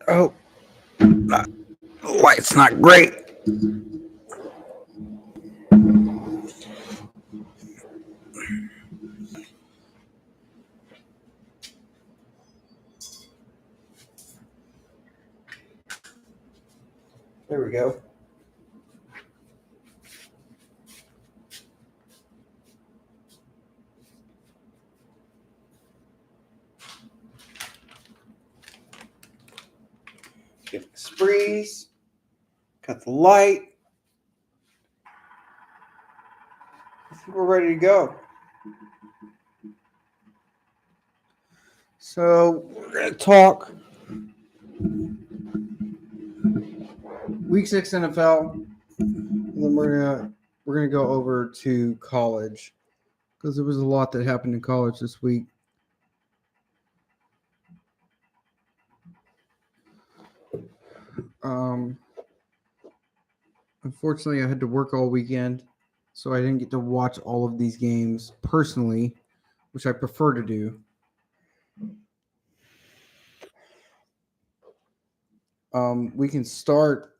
Oh, light's not great. There we go. Get the sprees. Got the light. I think we're ready to go. So we're gonna talk Week 6 NFL, and then we're gonna go over to college because there was a lot that happened in college this week. Unfortunately, I had to work all weekend, so I didn't get to watch all of these games personally, which I prefer to do. We can start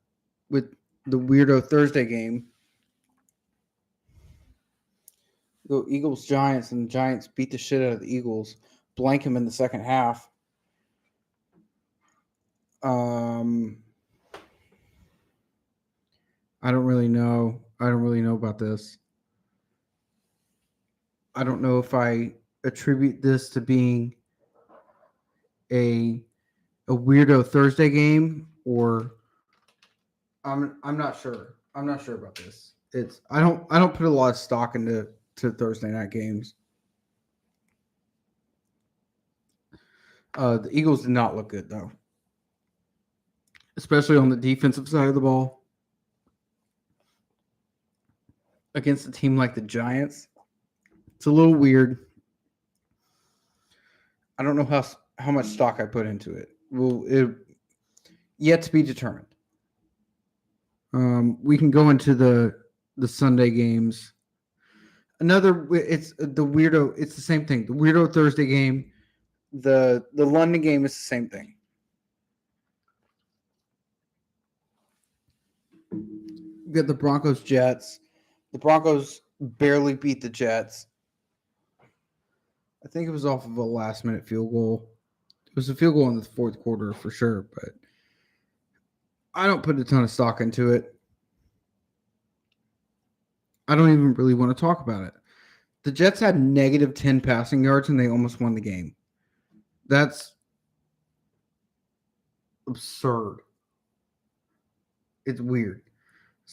with the Weirdo Thursday game. Go Eagles Giants, and the Giants beat the shit out of the Eagles, blank them in the second half. I don't really know. I don't really know about this. I don't know if I attribute this to being a Weirdo Thursday game or I'm not sure. I'm not sure about this. I don't put a lot of stock into Thursday night games. The Eagles did not look good though, especially on the defensive side of the ball against a team like the Giants. It's a little weird. I don't know how much stock I put into it. Well, it yet to be determined. We can go into the Sunday games. It's the Weirdo. It's the same thing. The Weirdo Thursday game. The London game is the same thing. You got the Broncos Jets. The Broncos barely beat the Jets. I think it was off of a last minute field goal. It was a field goal in the fourth quarter for sure, but I don't put a ton of stock into it. I don't even really want to talk about it. The Jets had negative 10 passing yards and they almost won the game. That's absurd. It's weird.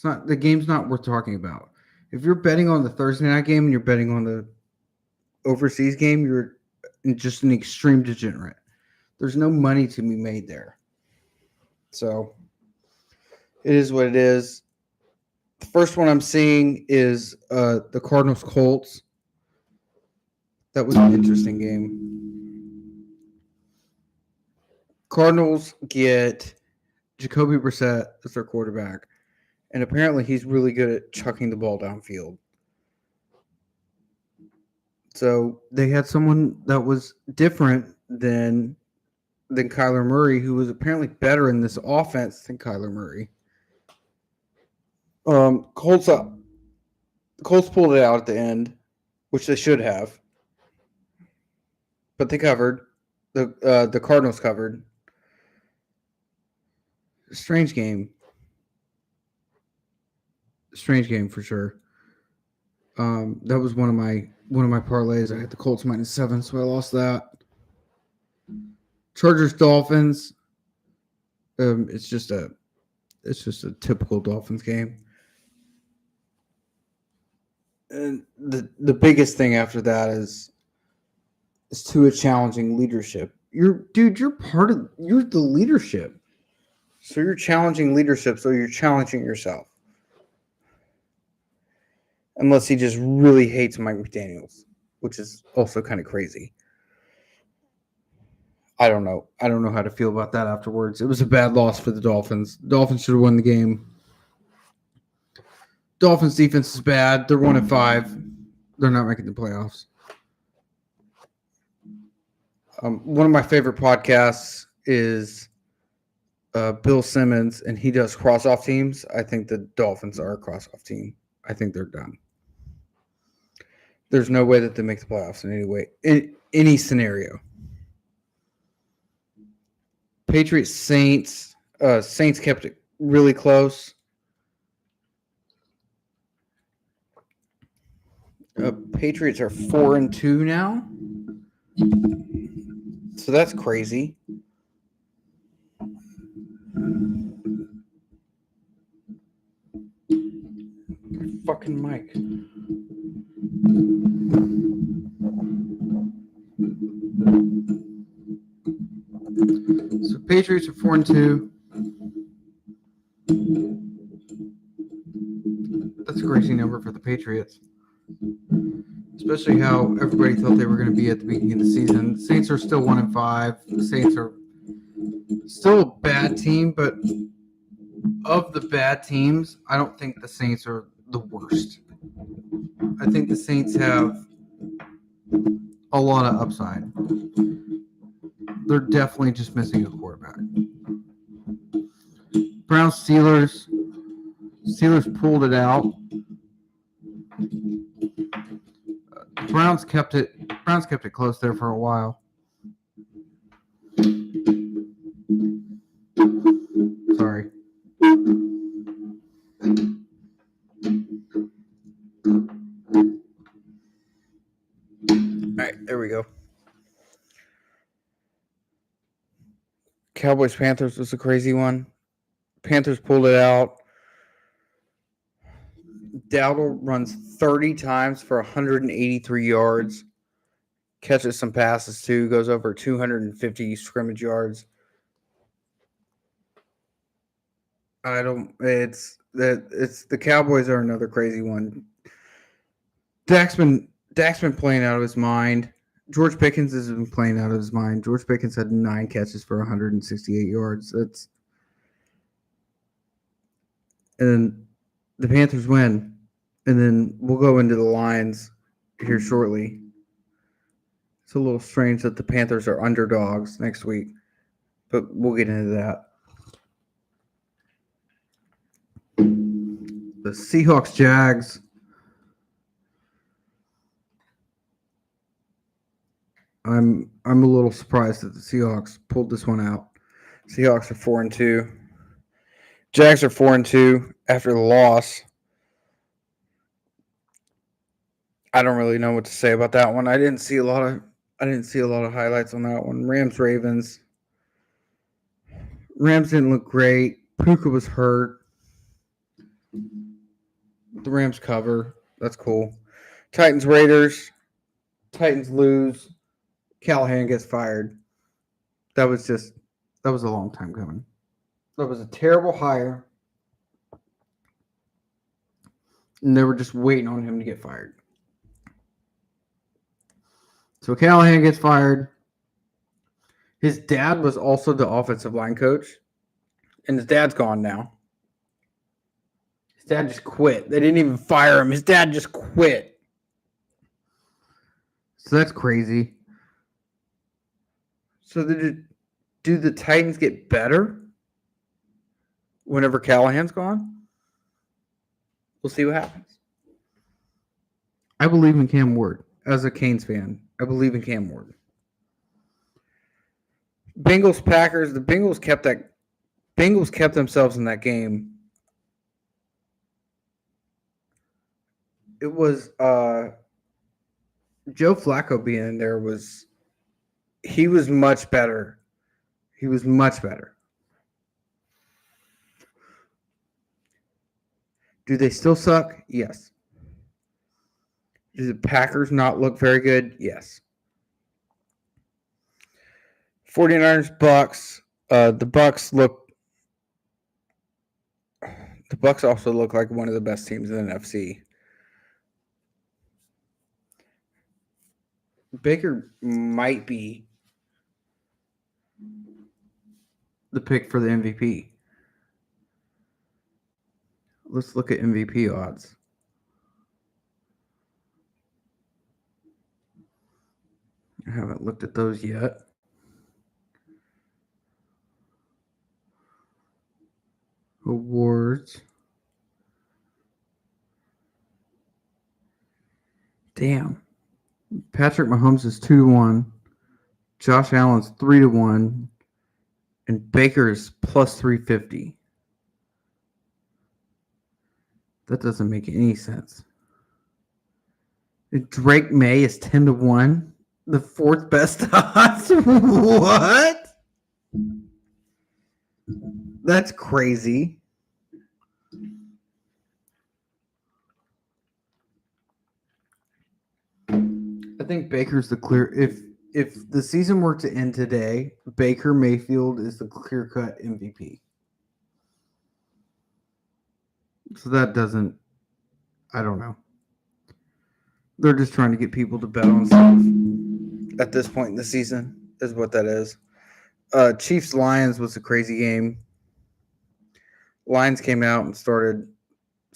The game's not worth talking about. If you're betting on the Thursday night game and you're betting on the overseas game, you're just an extreme degenerate. There's no money to be made there. So it is what it is. The first one I'm seeing is the Cardinals Colts. That was an interesting game. Cardinals get Jacoby Brissett as their quarterback, and apparently he's really good at chucking the ball downfield. So they had someone that was different than Kyler Murray, who was apparently better in this offense than Kyler Murray. Colts pulled it out at the end, which they should have, but they covered. The Cardinals covered. Strange game for sure. That was one of my parlays. I had the Colts -7, so I lost that. Chargers Dolphins. It's just a typical Dolphins game. And the biggest thing after that is Tua challenging leadership. You're the leadership. So you're challenging leadership, so you're challenging yourself. Unless he just really hates Mike McDaniels, which is also kind of crazy. I don't know. I don't know how to feel about that afterwards. It was a bad loss for the Dolphins. Dolphins should have won the game. Dolphins defense is bad. They're 1-5. They're not making the playoffs. One of my favorite podcasts is Bill Simmons and he does cross-off teams, I think the Dolphins are a cross-off team. I think they're done. There's no way that they make the playoffs in any way, in any scenario. Patriots, Saints. Saints kept it really close. Patriots are 4-2 now, so that's crazy. Fucking mic. So Patriots are 4-2. That's a crazy number for the Patriots. Especially how everybody thought they were going to be at the beginning of the season. The Saints are still 1-5. The Saints are still a bad team, but of the bad teams, I don't think the Saints are the worst. I think the Saints have a lot of upside. They're definitely just missing a quarterback. Browns, Steelers. Steelers pulled it out. Browns kept it close there for a while. Sorry. All right, there we go. Cowboys Panthers was a crazy one. Panthers pulled it out. Dowdle runs 30 times for 183 yards. Catches some passes too. Goes over 250 scrimmage yards. It's the Cowboys are another crazy one. Dak's been playing out of his mind. George Pickens has been playing out of his mind. George Pickens had 9 catches for 168 yards. And the Panthers win. And then we'll go into the lines here shortly. It's a little strange that the Panthers are underdogs next week, but we'll get into that. The Seahawks, Jags. I'm a little surprised that the Seahawks pulled this one out. Seahawks are 4-2. Jags are 4-2 after the loss. I don't really know what to say about that one. I didn't see a lot of highlights on that one. Rams, Ravens. Rams didn't look great. Puka was hurt. The Rams cover. That's cool. Titans, Raiders. Titans lose. Callahan gets fired. That was a long time coming. That was a terrible hire. And they were just waiting on him to get fired. So Callahan gets fired. His dad was also the offensive line coach. And his dad's gone now. His dad just quit. They didn't even fire him. His dad just quit. So that's crazy. So do the Titans get better whenever Callahan's gone? We'll see what happens. I believe in Cam Ward. As a Canes fan, I believe in Cam Ward. Bengals, Packers. The Bengals kept themselves in that game. It was Joe Flacco being in there he was much better. He was much better. Do they still suck? Yes. Do the Packers not look very good? Yes. 49ers, Bucks. The Bucks also look like one of the best teams in the NFC. Baker might be the pick for the MVP. Let's look at MVP odds. I haven't looked at those yet. Damn. Patrick Mahomes is 2-1. Josh Allen's 3-1. And Baker is plus 350. That doesn't make any sense. And Drake May is 10-1. The fourth best odds. What? That's crazy. I think Baker's the clear. If the season were to end today, Baker Mayfield is the clear-cut MVP. So that doesn't. I don't know. They're just trying to get people to bet on stuff at this point in the season. Is what that is. Chiefs Lions was a crazy game. Lions came out and started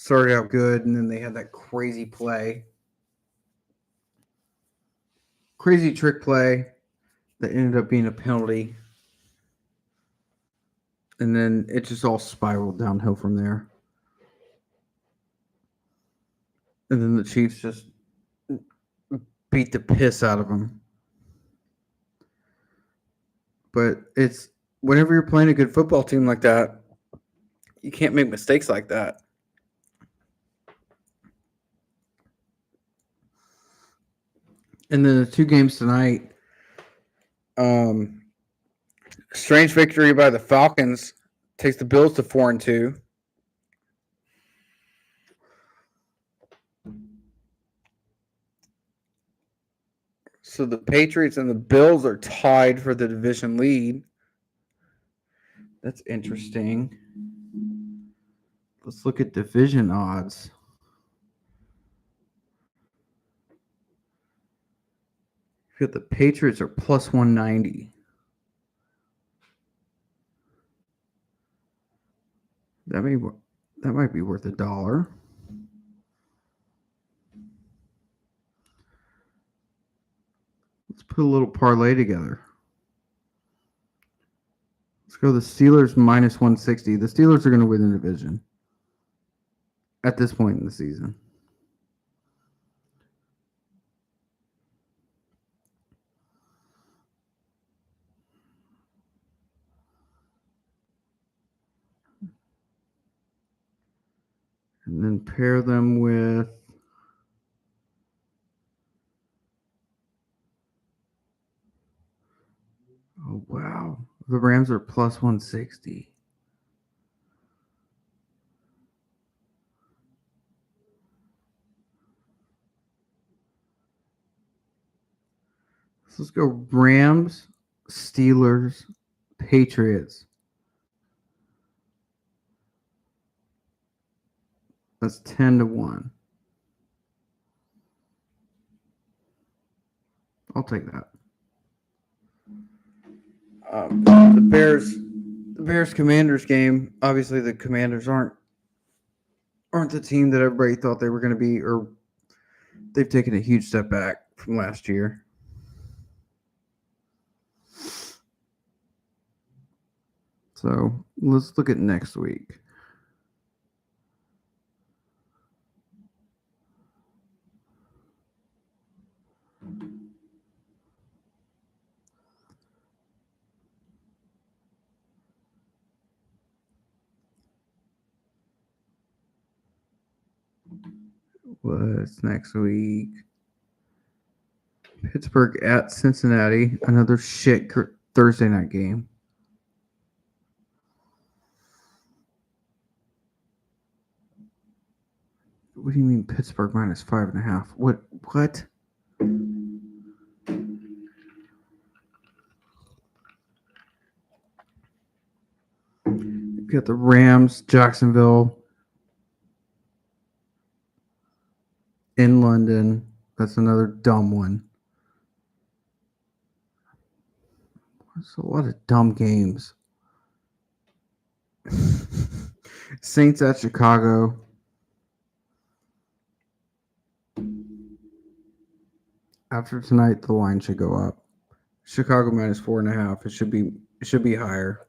out good, and then they had that crazy play. Crazy trick play that ended up being a penalty. And then it just all spiraled downhill from there. And then the Chiefs just beat the piss out of them. But it's whenever you're playing a good football team like that, you can't make mistakes like that. And then the two games tonight, strange victory by the Falcons takes the Bills to 4-2. So the Patriots and the Bills are tied for the division lead. That's interesting. Let's look at division odds. The Patriots are plus 190. That might be worth $1. Let's put a little parlay together. Let's go the Steelers minus 160. The Steelers are going to win the division at this point in the season. And then pair them with oh wow. The Rams are plus 160. Let's go Rams, Steelers, Patriots. That's 10-1. I'll take that. The Bears Commanders game. Obviously, the Commanders aren't the team that everybody thought they were going to be, or they've taken a huge step back from last year. So let's look at next week. What's next week? Pittsburgh at Cincinnati. Another shit Thursday night game. What do you mean Pittsburgh minus 5.5? What? You've got the Rams, Jacksonville, in London. That's another dumb one. There's a lot of dumb games. Saints at Chicago. After tonight, the line should go up. Chicago minus 4.5. It should be higher.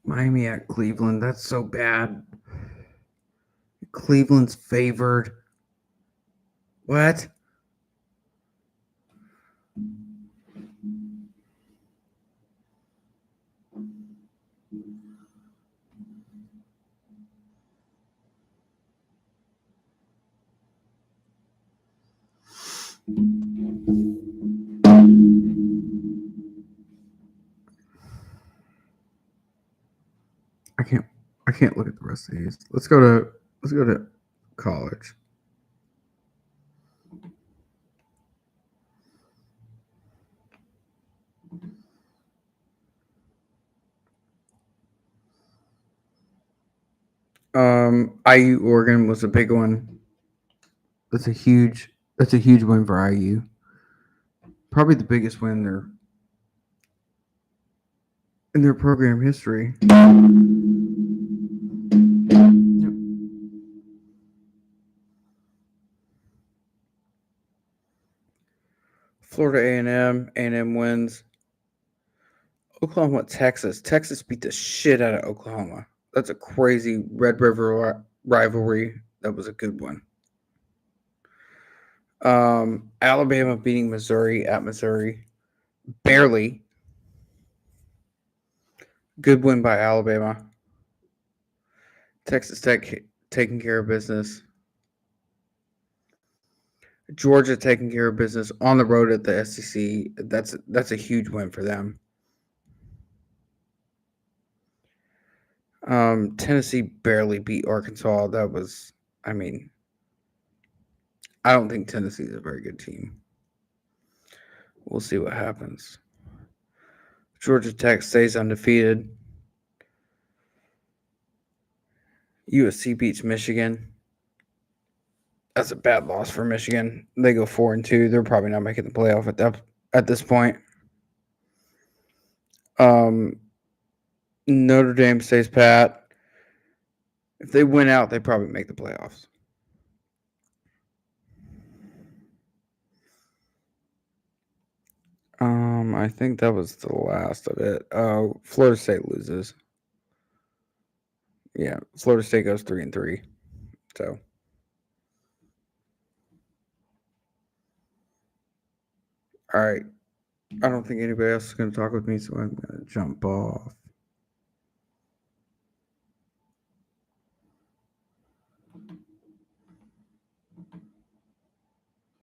Miami at Cleveland. That's so bad. Cleveland's favored. What? I can't look at the rest of these. Let's go to college. IU Oregon was a big one. That's a huge win for IU. Probably the biggest win in their program history. Florida A&M wins. Oklahoma, Texas. Texas beat the shit out of Oklahoma. That's a crazy Red River rivalry. That was a good one. Alabama beating Missouri at Missouri. Barely. Good win by Alabama. Texas Tech taking care of business. Georgia taking care of business on the road at the SEC. That's a huge win for them. Tennessee barely beat Arkansas. That was, I don't think Tennessee is a very good team. We'll see what happens. Georgia Tech stays undefeated. USC beats Michigan. That's a bad loss for Michigan. They go 4-2. They're probably not making the playoff at this point. Notre Dame stays pat. If they win out, they probably make the playoffs. I think that was the last of it. Florida State loses. Yeah, Florida State goes 3-3. So, all right. I don't think anybody else is going to talk with me, so I'm going to jump off.